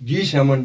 G7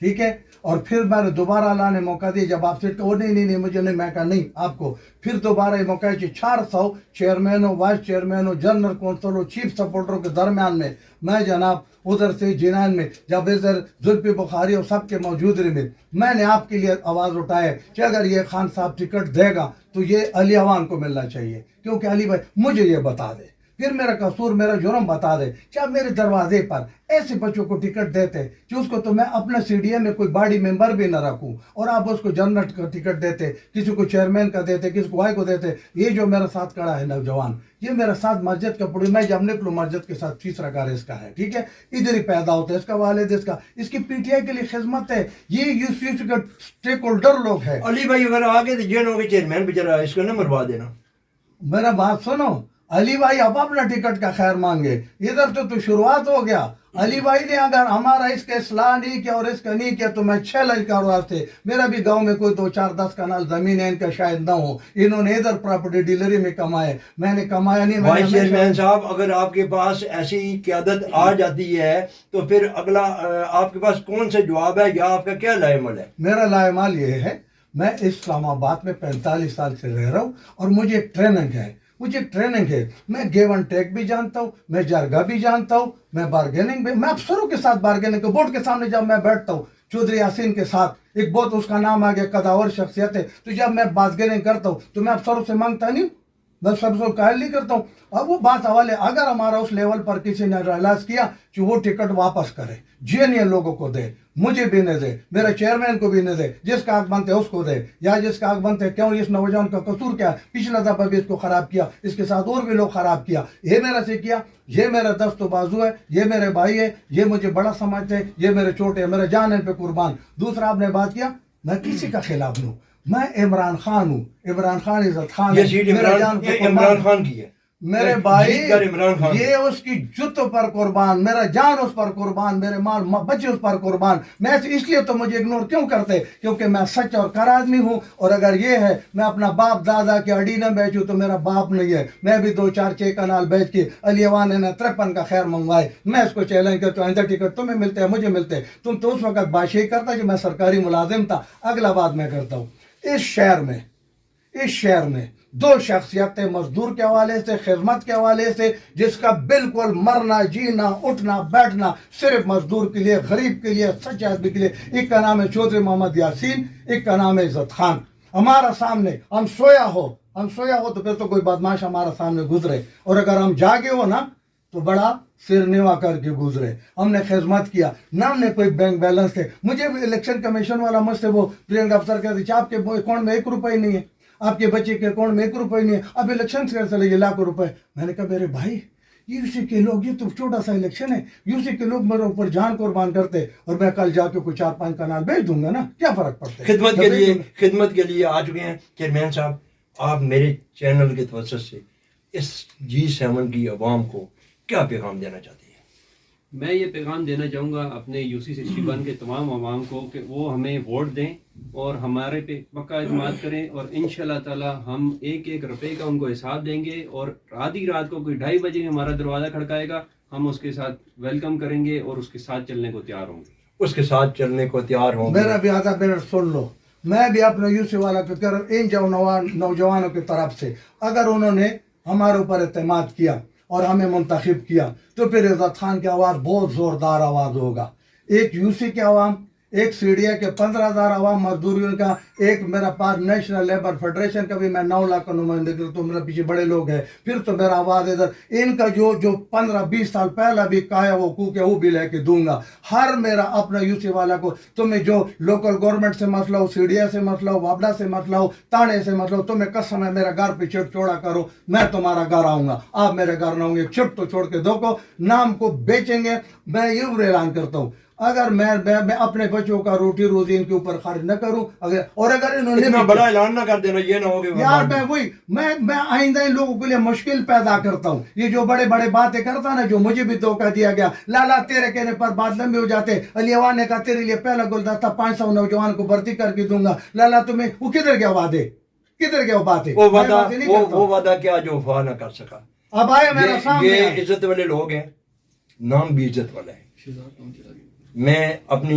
ٹھیک ہے. اور پھر میں نے دوبارہ اللہ نے موقع دیا جب آپ سے وہ نہیں مجھے نہیں, میں کہا نہیں آپ کو پھر دوبارہ یہ موقع ہے 400 چیئرمینوں وائس چیئرمینوں جنرل کونسلوں چیف سپورٹروں کے درمیان میں جناب ادھر سے جنان میں جب ادھر زلفی بخاری اور سب کے موجود رہے میں نے آپ کے لیے آواز اٹھایا کہ اگر یہ خان صاحب ٹکٹ دے گا تو یہ علی عوان کو ملنا چاہیے, کیونکہ علی بھائی مجھے یہ بتا دے, پھر میرا قصور میرا جرم بتا دے, کیا میرے دروازے پر ایسے بچوں کو ٹکٹ دیتے کہ اس کو تو میں اپنا سی ڈی اے میں کوئی باڈی ممبر بھی نہ رکھوں اور آپ اس کو جنرل کا ٹکٹ دیتے, کسی کو چیئرمین کا دیتے, کسی کو وائی کو دیتے. یہ جو میرا ساتھ کھڑا ہے نوجوان, یہ میرا ساتھ مسجد کا پڑی, میں جب نکلوں مسجد کے ساتھ تیسرا گھر اس کا ہے, ٹھیک ہے, ادھر ہی پیدا ہوتا ہے, اس کا والد اس کی پی ٹی آئی کے لیے خدمت ہے, یہ یوسف کا اسٹیک ہولڈر لوگ ہے. علی بھائی اگر آگے تو جن ہوگے چیئرمین بچارا اس کو نہ مروا دینا. میرا بات سنو, علی بھائی اب اپنا ٹکٹ کا خیر مانگے, ادھر تو شروعات ہو گیا. علی بھائی نے اگر ہمارا اس کا اصلاح نہیں کیا اور اس کا نہیں کیا تو میں 6 لاکھ کاروبار تھے. میرا بھی گاؤں میں کوئی 2 4 10 کنال زمین ہے ان کا شاید نہ ہو, انہوں نے ادھر پراپرٹی ڈیلری میں کمائے, میں نے کمایا نہیں. وائس چیئرمین صاحب اگر آپ کے پاس ایسی قیادت آ جاتی ہے تو پھر اگلا آپ کے پاس کون سا جواب ہے یا آپ کا کیا لائے عمل ہے؟ میرا لائے عمل یہ ہے, میں اسلام آباد میں 45 سال سے رہ رہا ہوں اور مجھے ایک ٹریننگ ہے, میں گیو اینڈ ٹیک بھی جانتا ہوں, میں جرگا بھی جانتا ہوں, میں بارگیننگ بھی, میں افسروں کے ساتھ بارگیننگ کو بورڈ کے سامنے جب میں بیٹھتا ہوں چودھری یاسین کے ساتھ, ایک بہت اس کا نام آگے قداور شخصیت ہے, تو جب میں بارگیننگ کرتا ہوں تو میں افسروں سے مانگتا نہیں, میں سب سے قائل نہیں کرتا ہوں. اب وہ بات حوالے اگر ہمارا اس لیول پر کسی نے ریلائز کیا کہ وہ ٹکٹ واپس کرے, جی لوگوں کو دے, مجھے بھی نہ دے, میرے چیئرمین کو بھی نہ دے, جس کا حق بنتے اس کو دے, یا جس کا حق بنتے کیوں اس نوجوان کا قصور کیا, پچھلا دفعہ بھی اس کو خراب کیا, اس کے ساتھ اور بھی لوگ خراب کیا, یہ میرا سے کیا, یہ میرا دست و بازو ہے, یہ میرے بھائی ہے, یہ مجھے بڑا سمجھتے ہیں, یہ میرے چھوٹے ہیں, میرے جان ان پہ قربان. دوسرا آپ نے بات کیا میں کسی کا خلاف ہوں, میں عمران خان ہوں, عمران خان عزت خان یہ سیٹ عمران خان کی ہے میرے بھائی, یہ اس کی جتوں پر قربان, میرا جان اس پر قربان, میرے مال بچے اس پر قربان. میں اس لیے تو مجھے اگنور کیوں کرتے, کیونکہ میں سچ اور کر آدمی ہوں. اور اگر یہ ہے میں اپنا باپ دادا کی اڈی نہ بیچوں تو میرا باپ نہیں ہے, میں بھی 2 4 6 کنال بیچ کے علی عوان نے 53 کا خیر منگوائے. میں اس کو چیلنج کرتا ہوں, آئندہ ٹکٹ تمہیں ملتے ہیں مجھے ملتے, تم تو اس وقت بادشاہی کرتا کہ میں سرکاری ملازم تھا. اگلا بات میں کرتا ہوں, اس شہر میں 2 شخصیتیں مزدور کے حوالے سے, خدمت کے حوالے سے, جس کا بالکل مرنا جینا اٹھنا بیٹھنا صرف مزدور کے لیے, غریب کے لیے, سچے آدمی کے لیے. ایک کا نام ہے چودھری محمد یاسین, ایک کا نام ہے عزت خان. ہمارا سامنے ہم سویا ہو تو پھر تو کوئی بدماش ہمارا سامنے گزرے, اور اگر ہم جاگے ہو نا تو بڑا سر نیوا کر کے گزرے. ہم نے خدمت کیا, نہ ہم نے کوئی بینک بیلنس تھے. مجھے بھی الیکشن کمیشن والا مجھ سے وہ پرینک افسر کہتے ہیں آپ کے اکاؤنٹ میں 1 روپے نہیں ہے, آپ کے بچے کے اکاؤنٹ میں 1 روپے نہیں ہے, اب الیکشن سے چلے یہ لاکھوں روپے. میں نے کہا میرے بھائی یوسی کے لوگ, یہ تو چھوٹا سا الیکشن ہے, یوسی کے لوگ میرے اوپر جان قربان کرتے, اور میں کل جا کے کوئی 4 5 کنال بیچ دوں گا نا, کیا فرق پڑتا ہے. خدمت کے لیے آ چکے ہیں چیئرمین صاحب. آپ میرے چینل کے توسط سے اس G7 کی عوام کو کیا پیغام دینا چاہتے ہیں؟ میں یہ پیغام دینا چاہوں گا اپنے UC 61 کے تمام عوام کو کہ وہ ہمیں ووٹ دیں اور ہمارے پہ پکا اعتماد کریں, اور انشاءاللہ تعالی ہم 1 روپے کا ان کو حساب دیں گے, اور آدھی رات کو کوئی 2:30 بجے ہمارا دروازہ کھڑکائے گا, ہم اس کے ساتھ ویلکم کریں گے اور اس کے ساتھ چلنے کو تیار ہوں گے. میرا بھی آدھا منٹ سن لو, میں بھی اپنے یوسی والا کو کہہ رہا ہوں, ان نوجوانوں کی طرف سے اگر انہوں نے ہمارے اوپر اعتماد کیا اور ہمیں منتخب کیا تو پھر عزت خان کی آواز بہت زوردار آواز ہوگا. ایک یوسی کے عوام, ایک CDA کے 15,000 عوام مزدوریوں کا, ایک میرا پاس نیشنل لیبر فیڈریشن کا بھی میں 9 لاکھ کا نمائندہ کرتا ہوں, میرے پیچھے بڑے لوگ ہیں, پھر تو میرا آواز ادھر. ان کا جو 15-20 سال پہلا بھی کایا وہ کوک ہے وہ بھی لے کے دوں گا. ہر میرا اپنا یوسی والا کو, تمہیں جو لوکل گورنمنٹ سے مسئلہ ہو, CDA سے مسئلہ ہو, وابڈا سے مسئلہ ہو, تانے سے مسئلہ ہو, تمہیں قسم ہے میرا گھر پہ چٹ چھوڑا کرو, میں تمہارا گھر آؤں گا, آپ میرے گھر نہ ہوں گے. چٹ تو چھوڑ کے دو کو نام کو بیچیں گے. میں یہ اعلان کرتا ہوں, اگر میں اپنے بچوں کا روٹی روزی ان کے اوپر خرچ نہ کروں, اگر انہوں نے اتنا بڑا اعلان نہ کر دینا, یہ نہ ہو کہ یار میں آئندہ ان لوگوں کے لیے مشکل پیدا کرتا ہوں. یہ جو بڑے بڑے باتیں کرتا نا, جو مجھے بھی دھوکہ دیا گیا, لالا تیرے کہنے پر بات لمبے ہو جاتے. علی عوان نے کہا تیرے لیے پہلا گلدستہ 500 نوجوان کو بھرتی کر کے دوں گا. لالا تمہیں وہ کدھر گیا وعدے, کدھر گیا باتیں, وہ وعدہ کیا جو وفا نہ کر سکا. اب آئے میرا سامنے, یہ عزت والے لوگ ہیں, نام بھی عزت والا ہے. میں اپنی